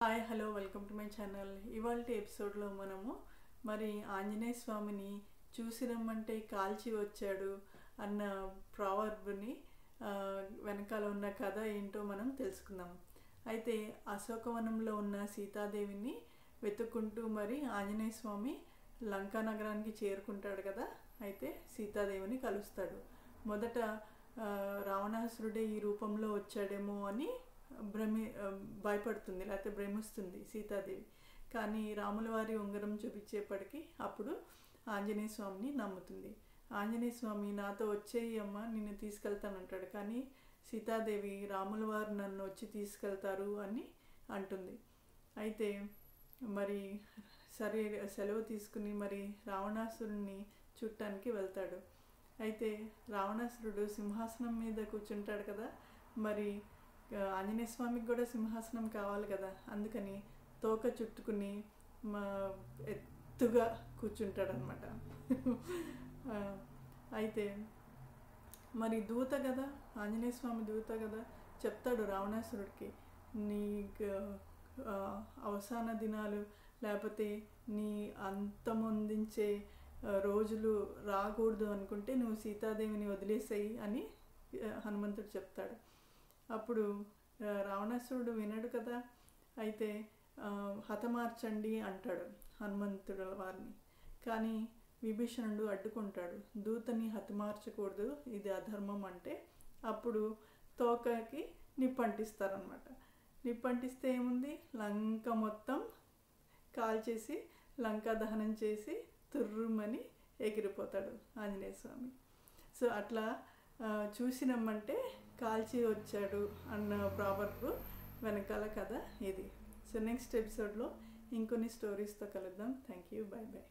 Hi hello welcome to my channel. ఇవాల్టి ఎపిసోడ్లో మనము మరి ఆంజనేయ స్వామిని చూసి రమ్మంటే కాల్చి వచ్చాడు అన్న ప్రావర్బ్ని వెనకాల ఉన్న కథ ఏంటో మనం తెలుసుకుందాం. అయితే అశోకవనంలో ఉన్న సీతాదేవిని వెతుక్కుంటూ మరి ఆంజనేయ స్వామి లంకా నగరానికి చేరుకుంటాడు కదా. అయితే సీతాదేవిని కలుస్తాడు. మొదట రావణాసురుడే ఈ రూపంలో వచ్చాడేమో అని భయపడుతుంది, లేకపోతే భ్రమిస్తుంది సీతాదేవి. కానీ రాముల వారి ఉంగరం చూపించేప్పటికీ అప్పుడు ఆంజనేయ స్వామిని నమ్ముతుంది. ఆంజనేయ స్వామి నాతో వచ్చేయి అమ్మ, నిన్ను తీసుకెళ్తానంటాడు. కానీ సీతాదేవి రాముల వారు నన్ను వచ్చి తీసుకెళ్తారు అని అంటుంది. అయితే మరి సరే సెలవు తీసుకుని మరి రావణాసురుణ్ణి చూడటానికి వెళ్తాడు. అయితే రావణాసురుడు సింహాసనం మీద కూర్చుంటాడు కదా. మరి ఆంజనేయ స్వామికి కూడా సింహాసనం కావాలి కదా, అందుకని తోక చుట్టుకుని ఎత్తుగా కూర్చుంటాడనమాట. అయితే మరి దూత కదా, ఆంజనేయ స్వామి దూత కదా, చెప్తాడు రావణాసురుడికి, నీకు అవసాన దినాలు లేకపోతే నీ అంతమొందించే రోజులు రాకూడదు అనుకుంటే నువ్వు సీతాదేవిని వదిలేసేయి అని హనుమంతుడు చెప్తాడు. అప్పుడు రావణాసురుడు వినడు కదా. అయితే హతమార్చండి అంటాడు హనుమంతుడు వారిని. కానీ విభీషణుడు అడ్డుకుంటాడు, దూతని హతమార్చకూడదు, ఇది అధర్మం అంటే. అప్పుడు తోకకి నిప్పంటిస్తారనమాట. నిప్పంటిస్తే ఏముంది, లంక మొత్తం కాల్చేసి లంకా దహనం చేసి తుర్రుమని ఎగిరిపోతాడు ఆంజనేయ స్వామి. సో అట్లా చూసినమ్మంటే కాల్చి వచ్చాడు అన్న ప్రావర్బ్ వెనకాల కథ ఇది. సో నెక్స్ట్ ఎపిసోడ్లో ఇంకొన్ని స్టోరీస్తో కలుద్దాం. Thank you, bye bye.